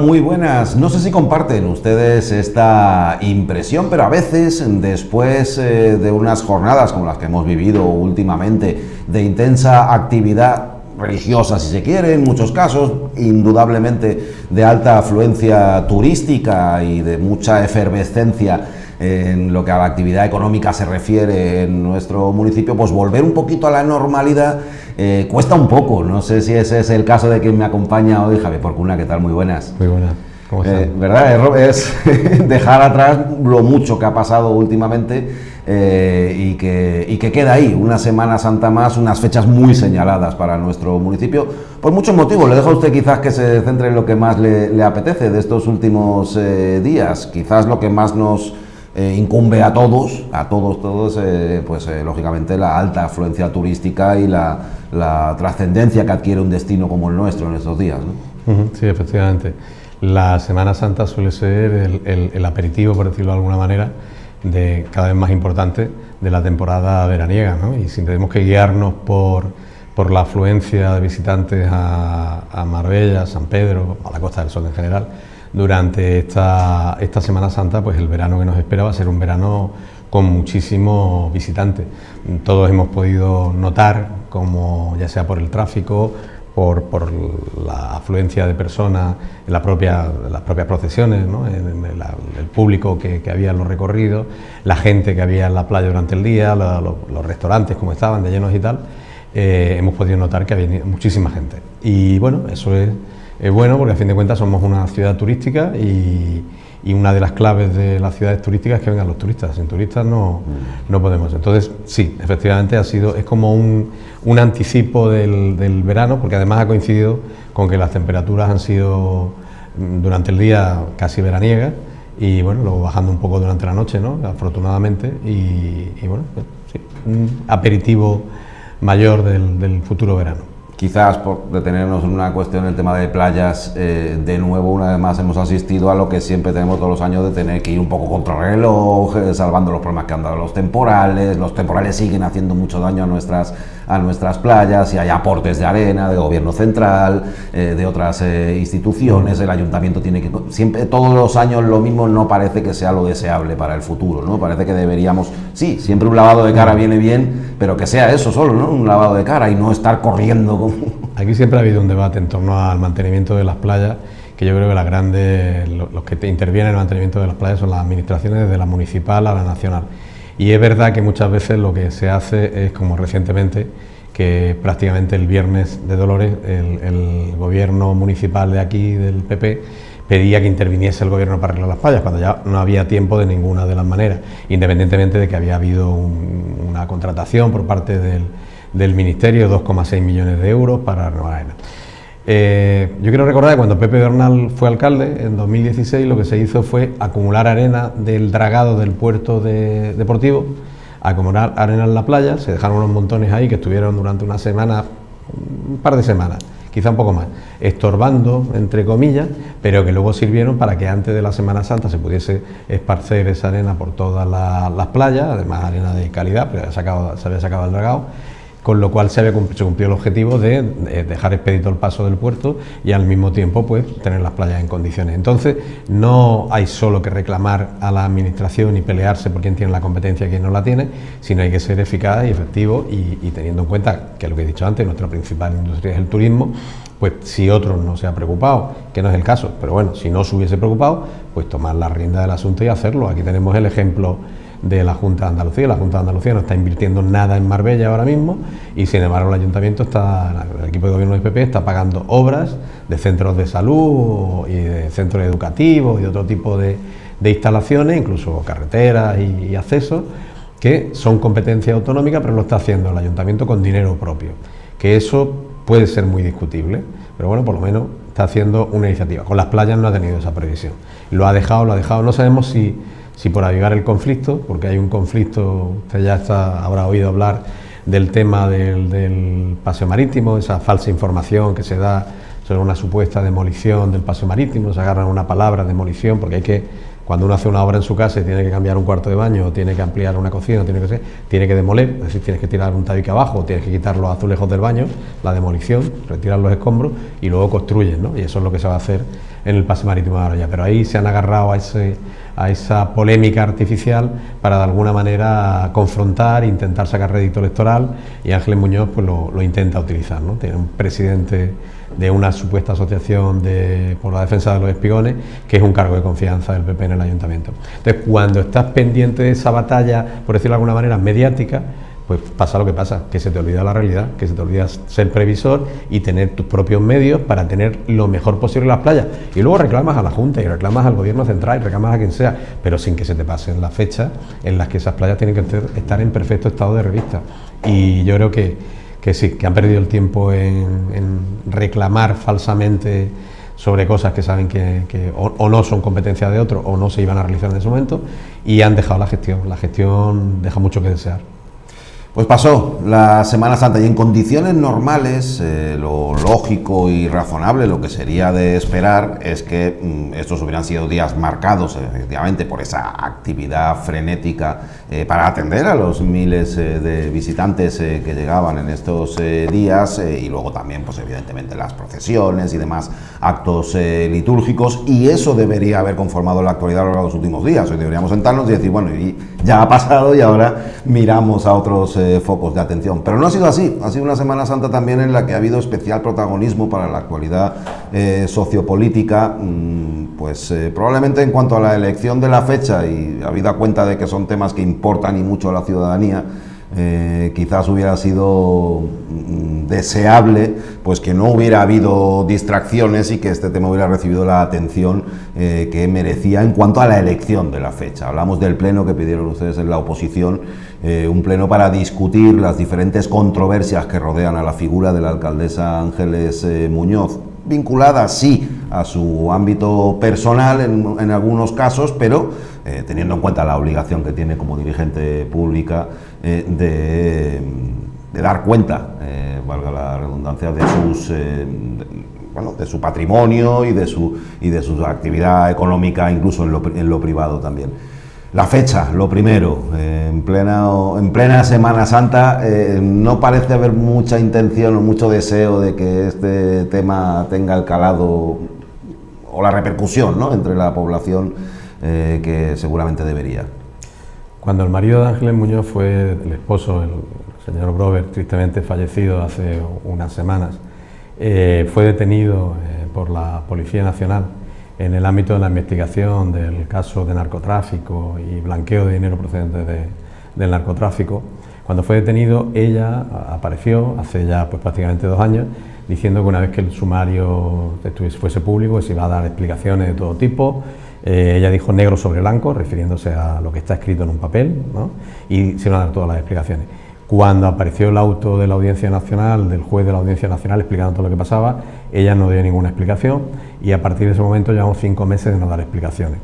Muy buenas. No sé si comparten ustedes esta impresión, pero a veces, después de unas jornadas como las que hemos vivido últimamente, de intensa actividad religiosa, si se quiere, en muchos casos, indudablemente de alta afluencia turística y de mucha efervescencia en lo que a la actividad económica se refiere en nuestro municipio, pues volver un poquito a la normalidad cuesta un poco. No sé si ese es el caso de quien me acompaña hoy, Javier Porcuna. ¿Qué tal? Muy buenas. Muy buenas. ¿Cómo estás? ¿Verdad? Es dejar atrás lo mucho que ha pasado últimamente y que queda ahí una Semana Santa más, unas fechas muy señaladas para nuestro municipio, por muchos motivos. Le dejo a usted quizás que se centre en lo que más le apetece de estos últimos días, quizás lo que más nos incumbe a todos, lógicamente la alta afluencia turística y la trascendencia que adquiere un destino como el nuestro en estos días, ¿no? Sí, efectivamente. La Semana Santa suele ser el aperitivo, por decirlo de alguna manera, de cada vez más importante de la temporada veraniega, ¿no? Y si tenemos que guiarnos por la afluencia de visitantes a Marbella, a San Pedro, a la Costa del Sol en general, durante esta Semana Santa, pues el verano que nos espera va a ser un verano con muchísimos visitantes. Todos hemos podido notar, como ya sea por el tráfico, por la afluencia de personas en las propias procesiones, ¿no? En el público que había en los recorridos, la gente que había en la playa durante el día, los restaurantes como estaban de llenos y tal. Hemos podido notar que había muchísima gente. Y bueno, eso es bueno, porque a fin de cuentas somos una ciudad turística y una de las claves de las ciudades turísticas es que vengan los turistas. Sin turistas no podemos. Entonces, sí, efectivamente es como un anticipo del verano, porque además ha coincidido con que las temperaturas han sido durante el día casi veraniegas y bueno, luego bajando un poco durante la noche, ¿no? Afortunadamente, y bueno, pues, sí, un aperitivo mayor del futuro verano. Quizás por detenernos en una cuestión, el tema de playas, de nuevo, una vez más, hemos asistido a lo que siempre tenemos todos los años, de tener que ir un poco contra el reloj, salvando los problemas que han dado los temporales. Los temporales siguen haciendo mucho daño a nuestras playas, y hay aportes de arena, de gobierno central, de otras instituciones. El ayuntamiento tiene que... Siempre, todos los años lo mismo, no parece que sea lo deseable para el futuro, ¿no? Parece que deberíamos... Sí, siempre un lavado de cara viene bien, pero que sea eso solo, ¿no? Un lavado de cara y no estar corriendo con... Aquí siempre ha habido un debate en torno al mantenimiento de las playas, que yo creo que los que intervienen en el mantenimiento de las playas son las administraciones, desde la municipal a la nacional. Y es verdad que muchas veces lo que se hace es, como recientemente, que prácticamente el viernes de Dolores el gobierno municipal de aquí, del PP, pedía que interviniese el gobierno para arreglar las playas, cuando ya no había tiempo de ninguna de las maneras, independientemente de que había habido una contratación por parte del Ministerio, 2,6 millones de euros para renovar arena. Yo quiero recordar que cuando Pepe Bernal fue alcalde, en 2016, lo que se hizo fue acumular arena del dragado del puerto deportivo, acumular arena en la playa. Se dejaron unos montones ahí que estuvieron durante una semana, un par de semanas, quizá un poco más, estorbando, entre comillas, pero que luego sirvieron para que antes de la Semana Santa se pudiese esparcer esa arena por todas las playas, además arena de calidad, pero se había sacado el dragado, con lo cual se cumplió el objetivo de dejar expedito el paso del puerto y al mismo tiempo pues tener las playas en condiciones. Entonces no hay solo que reclamar a la administración y pelearse por quién tiene la competencia y quién no la tiene, sino hay que ser eficaz y efectivo y teniendo en cuenta que lo que he dicho antes, nuestra principal industria es el turismo. Pues si otro no se ha preocupado, que no es el caso, pero bueno, si no se hubiese preocupado, pues tomar la rienda del asunto y hacerlo. Aquí tenemos el ejemplo de la Junta de Andalucía. La Junta de Andalucía no está invirtiendo nada en Marbella ahora mismo y sin embargo el Ayuntamiento el equipo de gobierno del PP está pagando obras de centros de salud y de centros educativos y de otro tipo de instalaciones, incluso carreteras y accesos, que son competencia autonómica, pero lo está haciendo el Ayuntamiento con dinero propio, que eso puede ser muy discutible, pero bueno, por lo menos está haciendo una iniciativa. Con las playas no ha tenido esa previsión, lo ha dejado, no sabemos si por avivar el conflicto, porque hay un conflicto, usted ya habrá oído hablar del tema del paseo marítimo, esa falsa información que se da sobre una supuesta demolición del paseo marítimo, se agarran una palabra, demolición, porque cuando uno hace una obra en su casa y tiene que cambiar un cuarto de baño, o tiene que ampliar una cocina, tiene que demoler, es decir, tienes que tirar un tabique abajo, o tienes que quitar los azulejos del baño, la demolición, retirar los escombros y luego construyes, ¿no? Y eso es lo que se va a hacer en el pase marítimo de Anoia, pero ahí se han agarrado a esa polémica artificial para de alguna manera confrontar, intentar sacar rédito electoral, y Ángeles Muñoz pues lo intenta utilizar, ¿no? Tiene un presidente de una supuesta asociación por la defensa de los espigones, que es un cargo de confianza del PP en el ayuntamiento. Entonces, cuando estás pendiente de esa batalla, por decirlo de alguna manera, mediática, pues pasa lo que pasa, que se te olvida la realidad, que se te olvida ser previsor y tener tus propios medios para tener lo mejor posible en las playas. Y luego reclamas a la Junta y reclamas al Gobierno central y reclamas a quien sea, pero sin que se te pasen las fechas en las que esas playas tienen que estar en perfecto estado de revista. Y yo creo que sí, que han perdido el tiempo en reclamar falsamente sobre cosas que saben que o no son competencia de otros o no se iban a realizar en ese momento, y han dejado la gestión deja mucho que desear. Pues pasó la Semana Santa y en condiciones normales lo lógico y razonable, lo que sería de esperar, es que estos hubieran sido días marcados efectivamente por esa actividad frenética para atender a los miles de visitantes que llegaban en estos días, y luego también pues evidentemente las procesiones y demás actos litúrgicos, y eso debería haber conformado la actualidad a lo largo de los últimos días. Hoy deberíamos sentarnos y decir, bueno, y ya ha pasado y ahora miramos a otros focos de atención, pero no ha sido así. Ha sido una Semana Santa también en la que ha habido especial protagonismo para la actualidad sociopolítica, pues probablemente en cuanto a la elección de la fecha, y habida cuenta de que son temas que importan y mucho a la ciudadanía, quizás hubiera sido deseable pues que no hubiera habido distracciones y que este tema hubiera recibido la atención que merecía en cuanto a la elección de la fecha. Hablamos del pleno que pidieron ustedes en la oposición, un pleno para discutir las diferentes controversias que rodean a la figura de la alcaldesa Ángeles Muñoz, vinculada sí a su ámbito personal en algunos casos, pero teniendo en cuenta la obligación que tiene como dirigente pública de dar cuenta, valga la redundancia, de su patrimonio y de su actividad económica, incluso en lo privado también. La fecha, lo primero, en plena Semana Santa, no parece haber mucha intención o mucho deseo de que este tema tenga el calado o la repercusión, ¿no?, entre la población que seguramente debería. Cuando el marido de Ángeles Muñoz fue el esposo, el señor Grover, tristemente fallecido hace unas semanas, fue detenido por la Policía Nacional en el ámbito de la investigación del caso de narcotráfico y blanqueo de dinero procedente del narcotráfico. Cuando fue detenido, ella apareció hace ya pues prácticamente 2 años, diciendo que una vez que el sumario fuese público se iba a dar explicaciones de todo tipo. Ella dijo negro sobre blanco, refiriéndose a lo que está escrito en un papel, ¿no?, y se iban a dar todas las explicaciones. Cuando apareció el auto de la Audiencia Nacional, del juez de la Audiencia Nacional, explicando todo lo que pasaba, ella no dio ninguna explicación, y a partir de ese momento llevamos 5 meses de no dar explicaciones.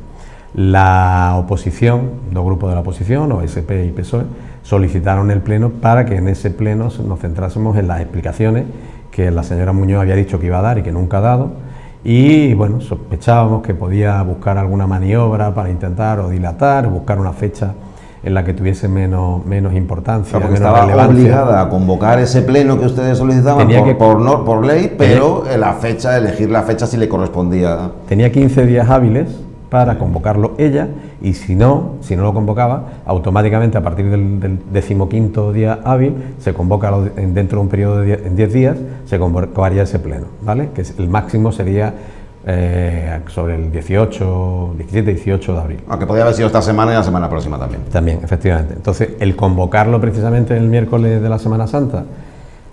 La oposición, 2 grupos de la oposición, OSP y PSOE, solicitaron el pleno para que en ese pleno nos centrásemos en las explicaciones que la señora Muñoz había dicho que iba a dar y que nunca ha dado. Y bueno, sospechábamos que podía buscar alguna maniobra para intentar o dilatar, buscar una fecha en la que tuviese menos importancia, porque menos estaba relevancia. Obligada a convocar ese pleno que ustedes solicitaban por ley, pero elegir la fecha si le correspondía. Tenía 15 días hábiles para convocarlo ella, y si no lo convocaba, automáticamente a partir del 15º día hábil se convoca dentro de un periodo de 10 días, se convocaría ese pleno, ¿vale? Que el máximo sería sobre el 17-18 de abril. Aunque podría haber sido esta semana y la semana próxima también. También, efectivamente. Entonces, el convocarlo precisamente el miércoles de la Semana Santa,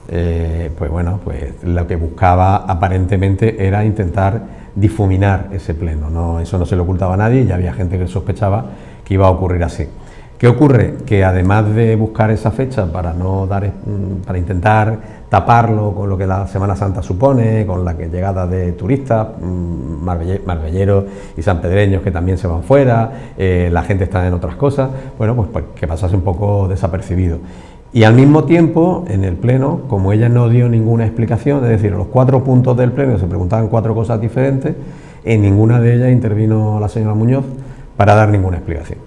pues bueno, pues lo que buscaba aparentemente era intentar difuminar ese pleno, ¿no? Eso no se le ocultaba a nadie, ya había gente que sospechaba que iba a ocurrir así. ¿Qué ocurre? Que además de buscar esa fecha para intentar taparlo con lo que la Semana Santa supone, con la llegada de turistas, marbelleros y sanpedreños que también se van fuera, la gente está en otras cosas, bueno, pues que pasase un poco desapercibido. Y al mismo tiempo, en el pleno, como ella no dio ninguna explicación, es decir, los 4 puntos del pleno se preguntaban 4 cosas diferentes, en ninguna de ellas intervino la señora Muñoz para dar ninguna explicación.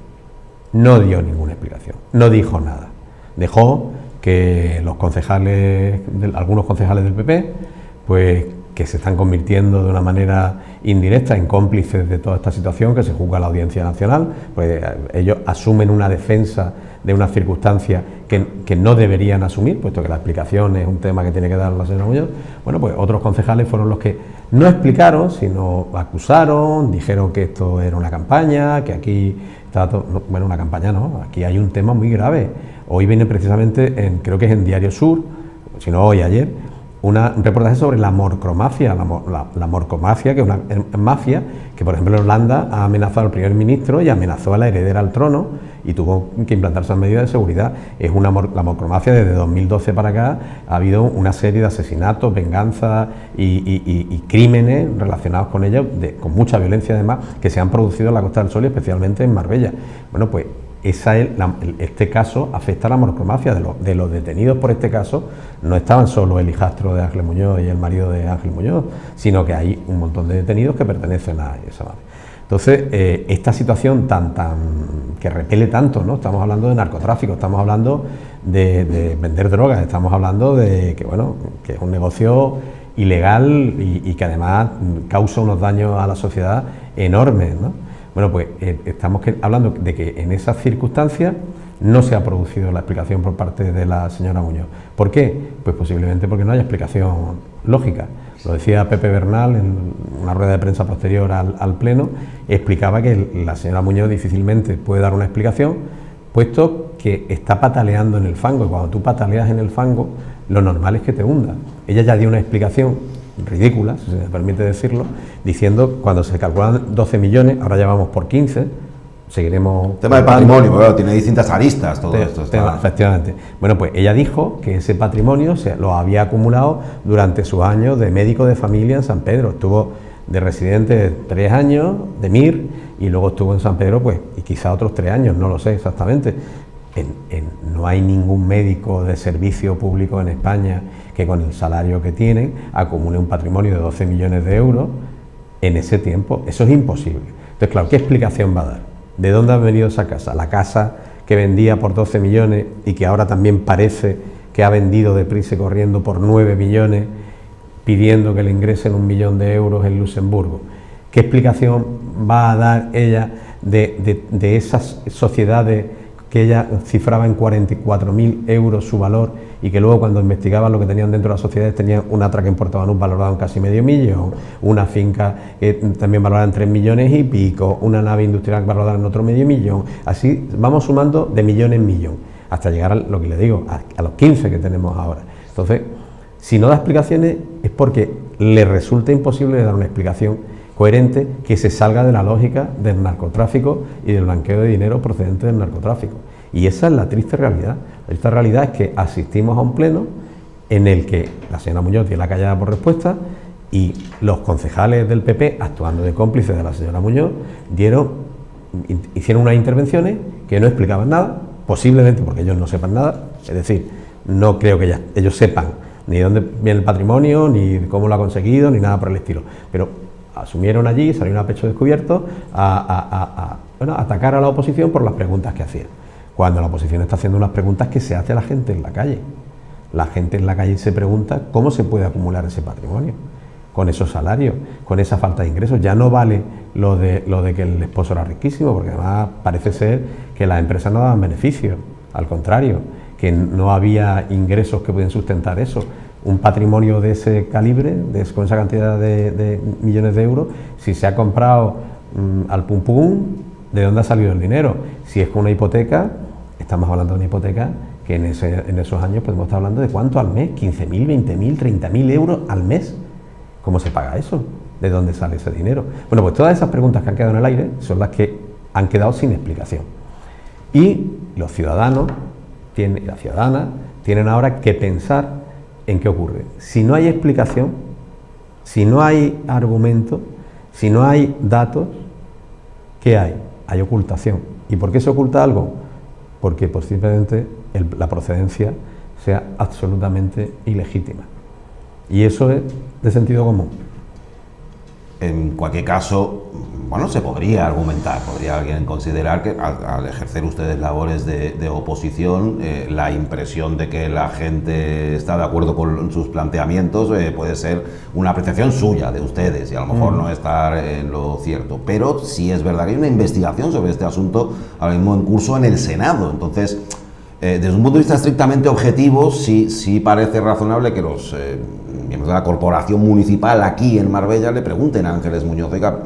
No dio ninguna explicación, no dijo nada. Dejó que los concejales, algunos concejales del PP, pues que se están convirtiendo de una manera indirecta en cómplices de toda esta situación que se juzga a la Audiencia Nacional, pues ellos asumen una defensa de una circunstancia que no deberían asumir, puesto que la explicación es un tema que tiene que dar la señora Muñoz. Bueno, pues otros concejales fueron los que no explicaron, sino acusaron, dijeron que esto era una campaña, que aquí estaba todo, no, bueno, una campaña no, aquí hay un tema muy grave. Hoy viene precisamente, creo que es en Diario Sur, si no hoy, ayer, un reportaje sobre la morcromafia, la morcomafia, que es una mafia que, por ejemplo, en Holanda ha amenazado al primer ministro y amenazó a la heredera al trono y tuvo que implantarse medidas de seguridad. Es la morcromafia desde 2012 para acá, ha habido una serie de asesinatos, venganzas y crímenes relacionados con ella, con mucha violencia además, que se han producido en la Costa del Sol y especialmente en Marbella. Bueno, pues este caso afecta a la morcromafia. De los detenidos por este caso no estaban solo el hijastro de Ángel Muñoz y el marido de Ángel Muñoz, sino que hay un montón de detenidos que pertenecen a esa mafia. Entonces, esta situación que repele tanto, ¿no? Estamos hablando de narcotráfico, estamos hablando de vender drogas, estamos hablando de que es un negocio ilegal y que además causa unos daños a la sociedad enormes, ¿no? Bueno, pues estamos hablando de que en esas circunstancias no se ha producido la explicación por parte de la señora Muñoz. ¿Por qué? Pues posiblemente porque no haya explicación lógica. Lo decía Pepe Bernal en una rueda de prensa posterior al Pleno, explicaba que la señora Muñoz difícilmente puede dar una explicación, puesto que está pataleando en el fango, y cuando tú pataleas en el fango, lo normal es que te hunda. Ella ya dio una explicación ridícula, si se me permite decirlo, diciendo cuando se calculan 12 millones, ahora ya vamos por 15, seguiremos... Tema de patrimonio, claro, tiene distintas aristas todo esto. Efectivamente. Bueno, pues ella dijo que ese patrimonio lo había acumulado durante sus años de médico de familia en San Pedro. Estuvo de residente 3 años, de MIR, y luego estuvo en San Pedro, pues, y quizá otros 3 años, no lo sé exactamente. No hay ningún médico de servicio público en España que con el salario que tienen acumule un patrimonio de 12 millones de euros en ese tiempo. Eso es imposible. Entonces, claro, ¿qué explicación va a dar? ¿De dónde ha venido esa casa? La casa que vendía por 12 millones y que ahora también parece que ha vendido deprisa y corriendo por 9 millones, pidiendo que le ingresen 1 millón de euros en Luxemburgo. ¿Qué explicación va a dar ella de esas sociedades que ella cifraba en 44.000 euros su valor y que luego cuando investigaban lo que tenían dentro de las sociedades tenían un atraque en Portabanús valorado en casi medio millón, una finca también valorada en 3 millones y pico, una nave industrial valorada en otro medio millón, así vamos sumando de millón en millón, hasta llegar a lo que le digo, a los 15 que tenemos ahora. Entonces, si no da explicaciones es porque le resulta imposible dar una explicación coherente que se salga de la lógica del narcotráfico y del blanqueo de dinero procedente del narcotráfico. Y esa es la triste realidad. La triste realidad es que asistimos a un pleno en el que la señora Muñoz tiene la callada por respuesta y los concejales del PP, actuando de cómplices de la señora Muñoz, hicieron unas intervenciones que no explicaban nada, posiblemente porque ellos no sepan nada, es decir, no creo que ellos sepan ni de dónde viene el patrimonio, ni cómo lo ha conseguido, ni nada por el estilo, pero asumieron allí, salieron a pecho descubierto a atacar a la oposición por las preguntas que hacían, cuando la oposición está haciendo unas preguntas que se hace a la gente en la calle. La gente en la calle se pregunta cómo se puede acumular ese patrimonio, con esos salarios, con esa falta de ingresos. Ya no vale lo de que el esposo era riquísimo, porque además parece ser que las empresas no daban beneficios, al contrario, que no había ingresos que pueden sustentar eso. Un patrimonio de ese calibre, con esa cantidad de millones de euros, si se ha comprado al pum pum, ¿de dónde ha salido el dinero? Si es con una hipoteca, estamos hablando de una hipoteca que en esos años podemos estar hablando de ¿cuánto al mes? 15.000, 20.000, 30.000 euros al mes. ¿Cómo se paga eso? ¿De dónde sale ese dinero? Bueno, pues todas esas preguntas que han quedado en el aire son las que han quedado sin explicación. Y los ciudadanos y las ciudadanas tienen ahora que pensar en qué ocurre. Si no hay explicación, si no hay argumento, si no hay datos, ¿qué hay? Hay ocultación. ¿Y por qué se oculta algo? Porque posiblemente la procedencia sea absolutamente ilegítima. Y eso es de sentido común. En cualquier caso, bueno, se podría argumentar, podría alguien considerar que al ejercer ustedes labores de oposición, la impresión de que la gente está de acuerdo con sus planteamientos puede ser una apreciación suya, de ustedes, y a lo mejor no estar en lo cierto. Pero sí es verdad que hay una investigación sobre este asunto ahora mismo en curso en el Senado. Entonces, desde un punto de vista estrictamente objetivo, sí parece razonable que los miembros de la corporación municipal aquí en Marbella le pregunten a Ángeles Muñoz: oiga,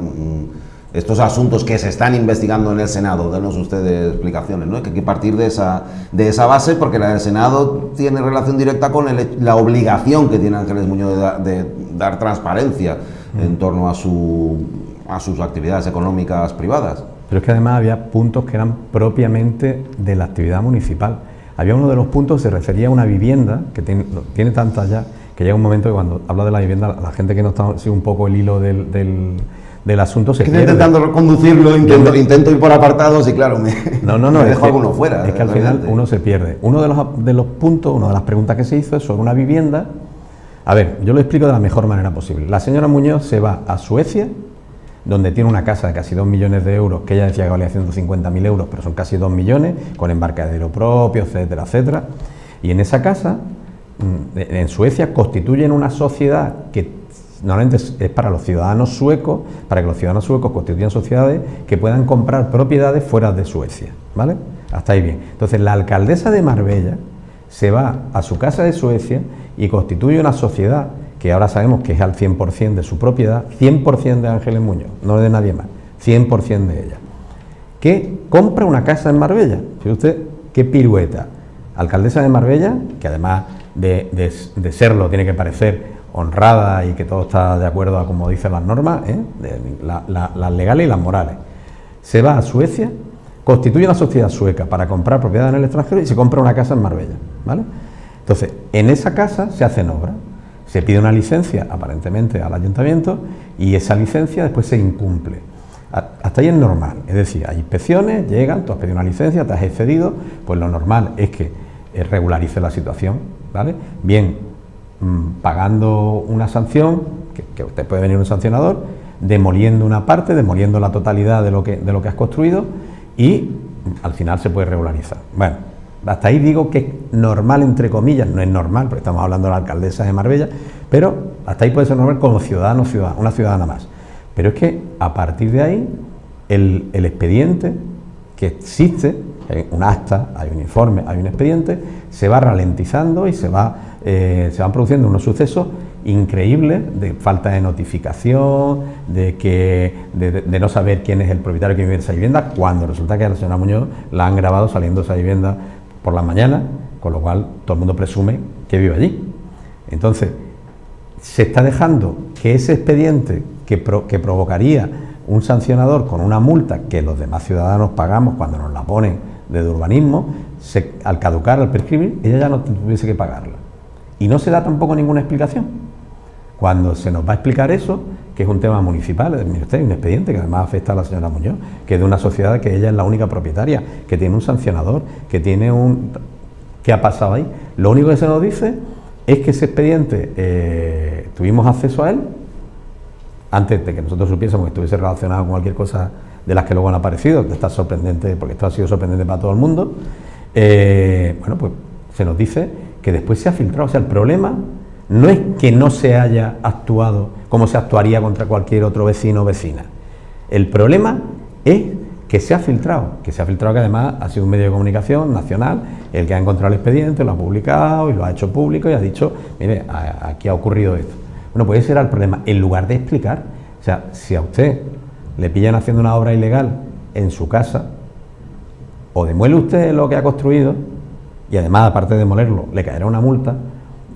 estos asuntos que se están investigando en el Senado, denos ustedes explicaciones, ¿no? Que hay que partir de esa base, porque la del Senado tiene relación directa con la obligación que tiene Ángeles Muñoz de dar transparencia en torno a sus actividades económicas privadas. Pero es que además había puntos que eran propiamente de la actividad municipal. Había uno de los puntos que se refería a una vivienda, que tiene tantas ya, que llega un momento que cuando habla de la vivienda, la gente que no está sigue un poco el hilo del asunto se pierde. Estoy intentando conducirlo, intento ir por apartados y claro, me dejo alguno fuera. Es que al final uno se pierde. Uno de los puntos, una de las preguntas que se hizo es sobre una vivienda. A ver, yo lo explico de la mejor manera posible. La señora Muñoz se va a Suecia, donde tiene una casa de casi 2 millones de euros, que ella decía que valía 150.000 euros, pero son casi 2 millones, con embarcadero propio, etcétera, etcétera. Y en esa casa, en Suecia, constituyen una sociedad que normalmente es para los ciudadanos suecos, para que los ciudadanos suecos constituyan sociedades que puedan comprar propiedades fuera de Suecia, ¿vale? Hasta ahí bien. Entonces, la alcaldesa de Marbella se va a su casa de Suecia y constituye una sociedad que ahora sabemos que es al 100% de su propiedad, 100% de Ángeles Muñoz, no de nadie más, 100% de ella, que compra una casa en Marbella. Fíjese usted qué pirueta. Alcaldesa de Marbella, que además de serlo tiene que parecer honrada y que todo está de acuerdo a como dicen las normas, las legales y las morales, se va a Suecia, constituye una sociedad sueca para comprar propiedad en el extranjero y se compra una casa en Marbella, ¿vale? Entonces, en esa casa se hacen obras. Se pide una licencia, aparentemente, al ayuntamiento, y esa licencia después se incumple. Hasta ahí es normal, es decir, hay inspecciones, llegan, tú has pedido una licencia, te has excedido, pues lo normal es que regularice la situación, ¿vale? Bien, pagando una sanción, que usted puede venir un sancionador, demoliendo una parte, demoliendo la totalidad de lo que has construido, y al final se puede regularizar. Bueno, hasta ahí digo que es normal, entre comillas, no es normal, porque estamos hablando de la alcaldesa de Marbella, pero hasta ahí puede ser normal como ciudadano, una ciudadana más. Pero es que a partir de ahí, el expediente que existe, hay un acta, hay un informe, hay un expediente, se va ralentizando y se van produciendo unos sucesos increíbles de falta de notificación, de no saber quién es el propietario que vive en esa vivienda, cuando resulta que a la señora Muñoz la han grabado saliendo de esa vivienda por la mañana, con lo cual todo el mundo presume que vive allí. Entonces, se está dejando que ese expediente que provocaría un sancionador con una multa que los demás ciudadanos pagamos cuando nos la ponen de urbanismo, al caducar, al prescribir, ella ya no tuviese que pagarla. Y no se da tampoco ninguna explicación. Cuando se nos va a explicar eso, que es un tema municipal, mire usted, hay un expediente que además afecta a la señora Muñoz, que es de una sociedad que ella es la única propietaria, que tiene un sancionador, que tiene ¿qué ha pasado ahí? Lo único que se nos dice es que ese expediente tuvimos acceso a él antes de que nosotros supiésemos que estuviese relacionado con cualquier cosa de las que luego han aparecido, que está sorprendente, porque esto ha sido sorprendente para todo el mundo. Bueno, pues se nos dice que después se ha filtrado. O sea, el problema no es que no se haya actuado como se actuaría contra cualquier otro vecino o vecina. El problema es que se ha filtrado, que además ha sido un medio de comunicación nacional el que ha encontrado el expediente, lo ha publicado y lo ha hecho público y ha dicho, mire, aquí ha ocurrido esto. Bueno, pues ese era el problema, en lugar de explicar. O sea, si a usted le pillan haciendo una obra ilegal en su casa, o demuele usted lo que ha construido, y además, aparte de demolerlo, le caerá una multa,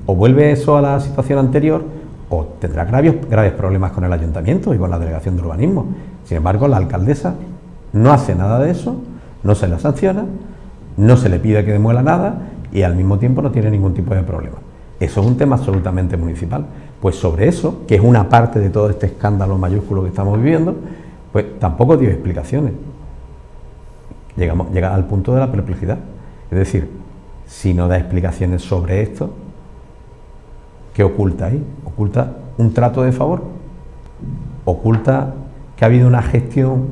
o vuelve eso a la situación anterior, o tendrá graves problemas con el ayuntamiento y con la delegación de urbanismo. Sin embargo, la alcaldesa no hace nada de eso, no se la sanciona, no se le pide que demuela nada y al mismo tiempo no tiene ningún tipo de problema. Eso es un tema absolutamente municipal. Pues sobre eso, que es una parte de todo este escándalo mayúsculo que estamos viviendo, pues tampoco dio explicaciones. Llega al punto de la perplejidad. Es decir, si no da explicaciones sobre esto, ¿qué oculta ahí? ¿Oculta un trato de favor? ¿Oculta que ha habido una gestión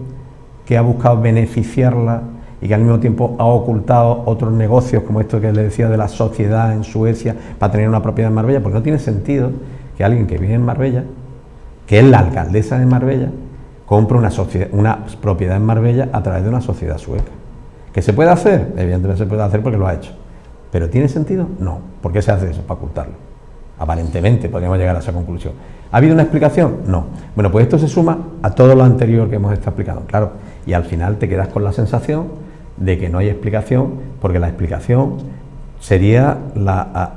que ha buscado beneficiarla y que al mismo tiempo ha ocultado otros negocios, como esto que le decía de la sociedad en Suecia, para tener una propiedad en Marbella, porque no tiene sentido que alguien que vive en Marbella, que es la alcaldesa de Marbella, compre una propiedad en Marbella a través de una sociedad sueca. ¿Que se puede hacer? Evidentemente se puede hacer porque lo ha hecho. ¿Pero tiene sentido? No. ¿Por qué se hace eso? Para ocultarlo. Aparentemente podríamos llegar a esa conclusión. ¿Ha habido una explicación? No. Bueno, pues esto se suma a todo lo anterior que hemos estado explicando, claro. Y al final te quedas con la sensación de que no hay explicación, porque la explicación sería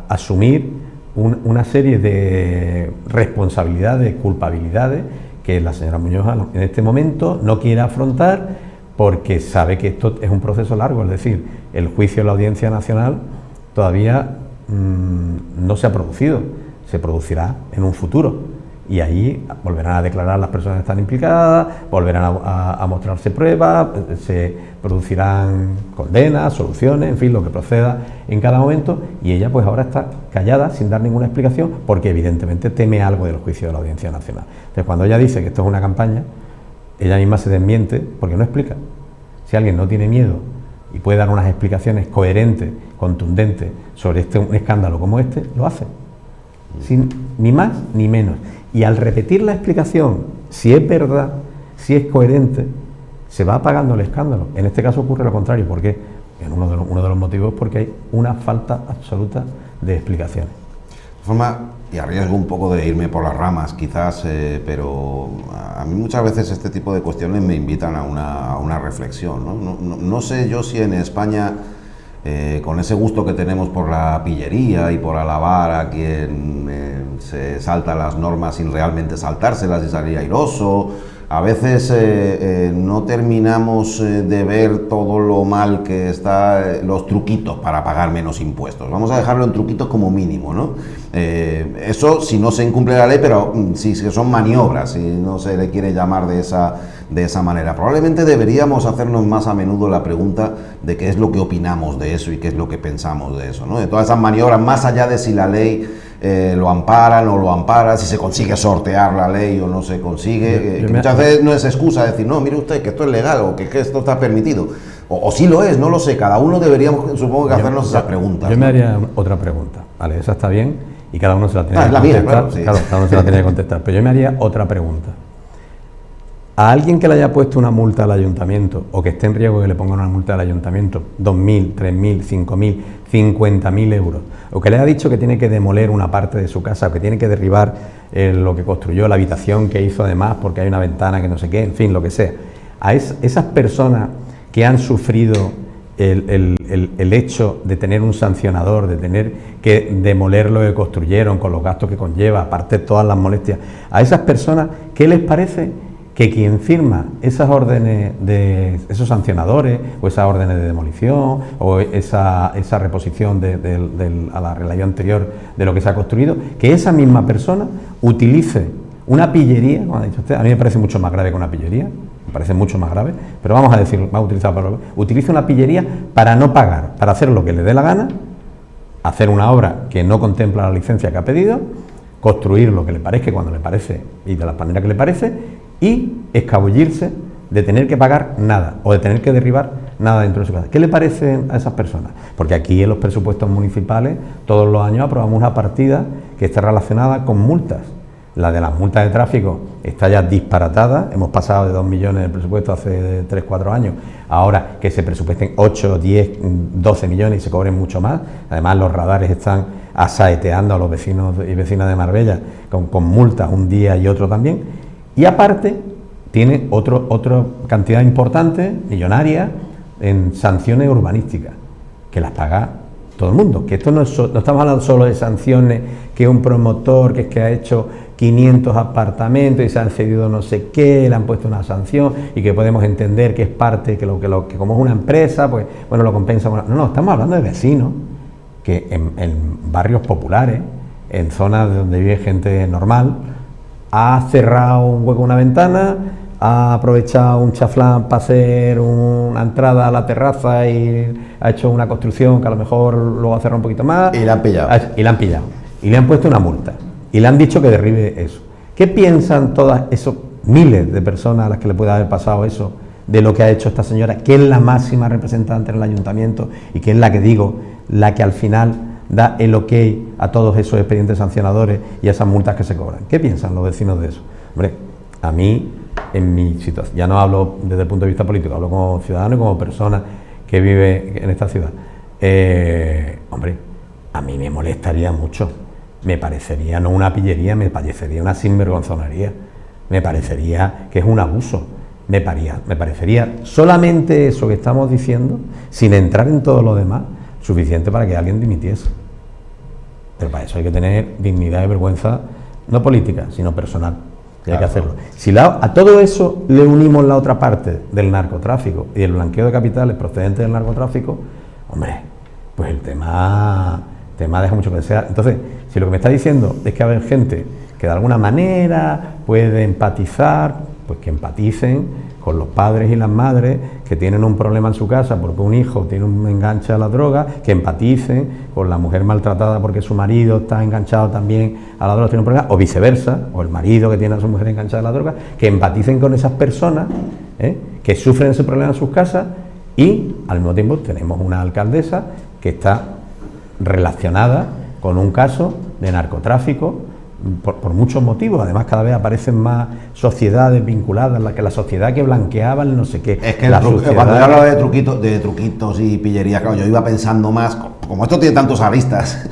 asumir una serie de responsabilidades, culpabilidades, que la señora Muñoz en este momento no quiere afrontar, porque sabe que esto es un proceso largo, es decir, el juicio de la Audiencia Nacional todavía no se ha producido, se producirá en un futuro. Y ahí volverán a declarar las personas que están implicadas, volverán a mostrarse pruebas, se producirán condenas, soluciones, en fin, lo que proceda en cada momento, y ella pues ahora está callada sin dar ninguna explicación porque evidentemente teme algo del juicio de la Audiencia Nacional. Entonces, cuando ella dice que esto es una campaña, ella misma se desmiente porque no explica. Si alguien no tiene miedo y puede dar unas explicaciones coherentes, contundentes sobre un escándalo como este, lo hace. Sin ni más ni menos. Y al repetir la explicación, si es verdad, si es coherente, se va apagando el escándalo. En este caso ocurre lo contrario. ¿Por qué? Uno de los motivos es porque hay una falta absoluta de explicaciones. De forma, y arriesgo un poco de irme por las ramas quizás, pero a mí muchas veces este tipo de cuestiones me invitan a una reflexión, ¿no? No sé yo si en España, con ese gusto que tenemos por la pillería y por alabar a quien se salta las normas sin realmente saltárselas y salir airoso, a veces no terminamos de ver todo lo mal que está, los truquitos para pagar menos impuestos. Vamos a dejarlo en truquitos como mínimo, ¿no? Eso si no se incumple la ley, pero si son maniobras, si no se le quiere llamar de esa manera. Probablemente deberíamos hacernos más a menudo la pregunta de qué es lo que opinamos de eso y qué es lo que pensamos de eso, ¿no? De todas esas maniobras, más allá de si la ley lo ampara, no lo ampara, si se consigue sortear la ley o no se consigue, que muchas veces no es excusa decir, no, mire usted que esto es legal o que esto está permitido, o sí lo es, no lo sé, cada uno deberíamos, supongo que hacernos esas preguntas. Yo me haría otra pregunta, vale, esa está bien y cada uno se la tiene que contestar, claro, sí. Claro, cada uno se la tiene que contestar, pero yo me haría otra pregunta. A alguien que le haya puesto una multa al ayuntamiento o que esté en riesgo de que le pongan una multa al ayuntamiento, 2.000, 3.000, 5.000, 50.000 euros, o que le ha dicho que tiene que demoler una parte de su casa, o que tiene que derribar lo que construyó, la habitación que hizo además porque hay una ventana que no sé qué, en fin, lo que sea, a esas personas que han sufrido el hecho de tener un sancionador, de tener que demoler lo que construyeron con los gastos que conlleva, aparte de todas las molestias, a esas personas, ¿qué les parece que quien firma esas órdenes de esos sancionadores o esas órdenes de demolición o esa reposición a la ley anterior de lo que se ha construido, que esa misma persona utilice una pillería, como ha dicho usted, a mí me parece mucho más grave que una pillería, me parece mucho más grave, pero vamos a decir, vamos a utilizar palabras, utilice una pillería para no pagar, para hacer lo que le dé la gana, hacer una obra que no contempla la licencia que ha pedido, construir lo que le parezca cuando le parece y de la manera que le parece, y escabullirse de tener que pagar nada o de tener que derribar nada dentro de su casa. ¿Qué le parece a esas personas? Porque aquí en los presupuestos municipales todos los años aprobamos una partida que está relacionada con multas. La de las multas de tráfico está ya disparatada, hemos pasado de 2 millones de presupuesto hace 3-4 años, ahora que se presupuesten 8, 10, 12 millones y se cobren mucho más. Además los radares están asaeteando a los vecinos y vecinas de Marbella con multas un día y otro también. Y aparte, tiene otra cantidad importante, millonaria, en sanciones urbanísticas, que las paga todo el mundo. Que esto no estamos hablando solo de sanciones, que un promotor que ha hecho 500 apartamentos y se han cedido no sé qué, le han puesto una sanción y que podemos entender que es parte, que como es una empresa, pues bueno, lo compensa. No, estamos hablando de vecinos que en barrios populares, en zonas donde vive gente normal, ha cerrado un hueco en una ventana, ha aprovechado un chaflán para hacer una entrada a la terraza y ha hecho una construcción que a lo mejor luego ha cerrado un poquito más. Y la han pillado. Y le han puesto una multa. Y le han dicho que derribe eso. ¿Qué piensan todas esos miles de personas a las que le puede haber pasado eso, de lo que ha hecho esta señora, que es la máxima representante en el ayuntamiento y que es la que digo, la que al final da el ok a todos esos expedientes sancionadores y a esas multas que se cobran. ¿Qué piensan los vecinos de eso? Hombre, a mí, en mi situación, ya no hablo desde el punto de vista político, hablo como ciudadano y como persona que vive en esta ciudad. Hombre, a mí me molestaría mucho, me parecería no una pillería, me parecería una sinvergonzonería, me parecería que es un abuso, me parecería solamente eso que estamos diciendo, sin entrar en todo lo demás, suficiente para que alguien dimitiese. Pero para eso hay que tener dignidad y vergüenza, no política, sino personal, y hay que hacerlo. Si a todo eso le unimos la otra parte del narcotráfico y el blanqueo de capitales procedentes del narcotráfico, hombre, pues el tema deja mucho que desear. Entonces, si lo que me está diciendo es que va a haber gente que de alguna manera puede empatizar, pues que empaticen con los padres y las madres que tienen un problema en su casa porque un hijo tiene un enganche a la droga, que empaticen con la mujer maltratada porque su marido está enganchado también a la droga, tiene un problema, o viceversa, o el marido que tiene a su mujer enganchada a la droga, que empaticen con esas personas que sufren ese problema en sus casas, y al mismo tiempo tenemos una alcaldesa que está relacionada con un caso de narcotráfico por muchos motivos. Además, cada vez aparecen más sociedades vinculadas, en la que la sociedad que blanqueaban no sé qué. Es que cuando yo hablaba de truquitos y pillerías, claro, yo iba pensando más, como esto tiene tantos aristas,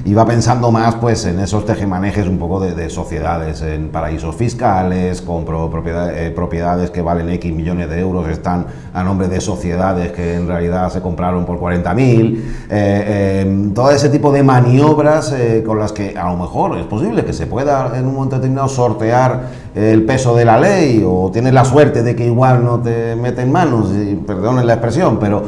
iba pensando más pues en esos tejemanejes un poco de sociedades en paraísos fiscales, compro propiedades que valen X millones de euros, están a nombre de sociedades que en realidad se compraron por 40.000, todo ese tipo de maniobras con las que a lo mejor es posible que se pueda en un momento determinado sortear el peso de la ley, o tienes la suerte de que igual no te meten manos, y perdonen la expresión, pero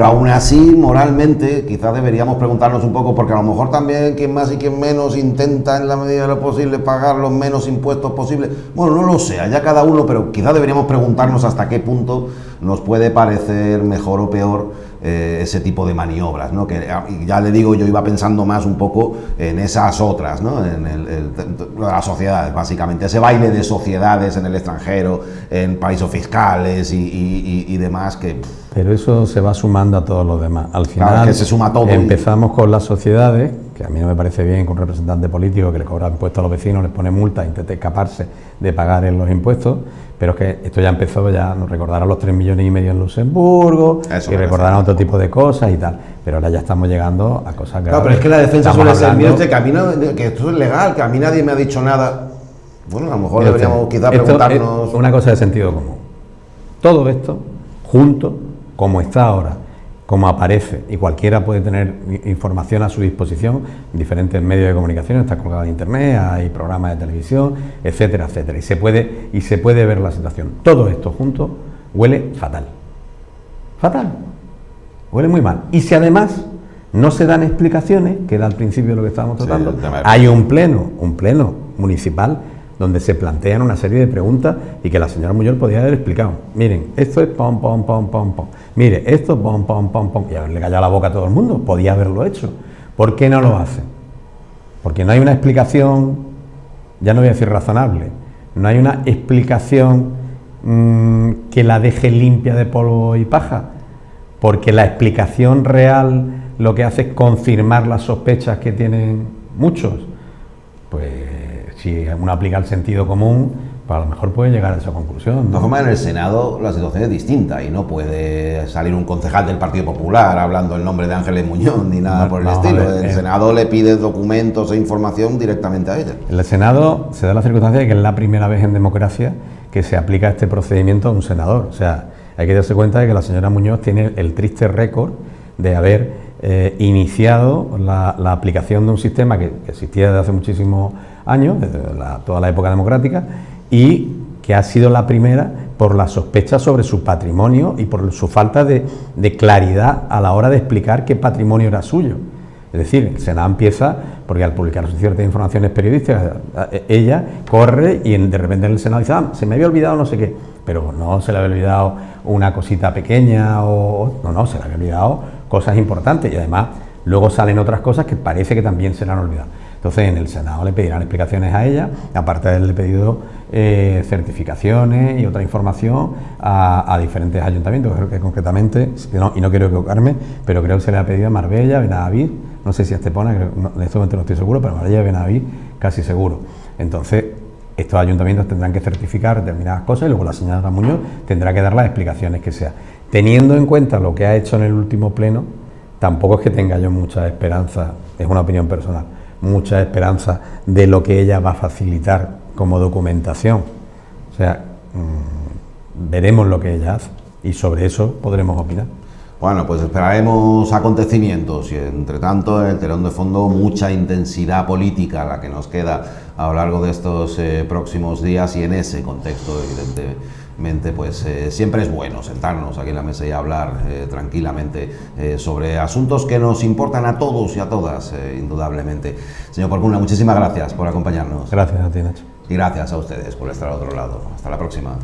aún así moralmente quizás deberíamos preguntarnos un poco, porque a lo mejor también quien más y quien menos intenta en la medida de lo posible pagar los menos impuestos posibles. Bueno, no lo sé, allá cada uno, pero quizás deberíamos preguntarnos hasta qué punto nos puede parecer mejor o peor ese tipo de maniobras, ¿no? Que ya le digo, yo iba pensando más un poco en esas otras, ¿no? En las sociedades, básicamente, ese baile de sociedades en el extranjero, en paraísos fiscales y demás que... Pero eso se va sumando a todos los demás. Al final, claro, que se suma todo. Empezamos con las sociedades, que a mí no me parece bien que un representante político que le cobra impuestos a los vecinos, les pone multa e intente escaparse de pagar en los impuestos, pero es que esto ya empezó, ya nos recordarán los 3,5 millones en Luxemburgo, eso, y recordarán otro tipo de cosas y tal, pero ahora ya estamos llegando a cosas graves. Claro, pero es que la defensa suele ser, mira usted, que esto es legal, que a mí nadie me ha dicho nada. Bueno, a lo mejor deberíamos quizás preguntarnos... Una cosa de sentido común. Todo esto, junto, como está ahora, como aparece, y cualquiera puede tener información a su disposición en diferentes medios de comunicación, está colgado en internet, hay programas de televisión, etcétera, etcétera, y se puede ver la situación. Todo esto junto huele fatal, huele muy mal. Y si además no se dan explicaciones, que era al principio lo que estábamos tratando, hay un pleno municipal donde se plantean una serie de preguntas y que la señora Muyol podía haber explicado. Miren, esto es pom, pom, pom, pom, pom. Mire, esto es pom, pom, pom, pom. Y haberle callado la boca a todo el mundo. Podía haberlo hecho. ¿Por qué no lo hace? Porque no hay una explicación, ya no voy a decir razonable, no hay una explicación que la deje limpia de polvo y paja. Porque la explicación real lo que hace es confirmar las sospechas que tienen muchos. Pues... si uno aplica el sentido común, pues a lo mejor puede llegar a esa conclusión, ¿no? De todas formas, en el Senado la situación es distinta y no puede salir un concejal del Partido Popular hablando el nombre de Ángeles Muñoz ni nada por el estilo. El Senado le pide documentos e información directamente a ella. En el Senado se da la circunstancia de que es la primera vez en democracia que se aplica este procedimiento a un senador. O sea, hay que darse cuenta de que la señora Muñoz tiene el triste récord de haber iniciado la aplicación de un sistema que existía desde hace muchísimos años, desde toda la época democrática, y que ha sido la primera por la sospecha sobre su patrimonio y por su falta de claridad a la hora de explicar qué patrimonio era suyo. Es decir, el Senado empieza porque al publicar ciertas informaciones periodísticas, ella corre y de repente en el Senado dice, se me había olvidado no sé qué, pero no se le había olvidado una cosita pequeña, no, se le había olvidado cosas importantes, y además luego salen otras cosas que parece que también se le han olvidado. Entonces en el Senado le pedirán explicaciones a ella, aparte del pedido certificaciones y otra información a diferentes ayuntamientos. Creo que concretamente, y no quiero equivocarme, pero creo que se le ha pedido a Marbella, Benaví, no sé si a Estepona, en este momento no estoy seguro, pero Marbella y Benaví casi seguro. Entonces, estos ayuntamientos tendrán que certificar determinadas cosas y luego la señora Muñoz tendrá que dar las explicaciones que sea. Teniendo en cuenta lo que ha hecho en el último pleno, tampoco es que tenga yo mucha esperanza, es una opinión personal, mucha esperanza de lo que ella va a facilitar como documentación. O sea, veremos lo que ella hace y sobre eso podremos opinar. Bueno, pues esperaremos acontecimientos y, entre tanto, en el telón de fondo, mucha intensidad política la que nos queda a lo largo de estos próximos días, y en ese contexto, evidentemente, pues siempre es bueno sentarnos aquí en la mesa y hablar tranquilamente sobre asuntos que nos importan a todos y a todas, indudablemente. Señor Porcuna, muchísimas gracias por acompañarnos. Gracias a ti, Nacho. Y gracias a ustedes por estar al otro lado. Hasta la próxima.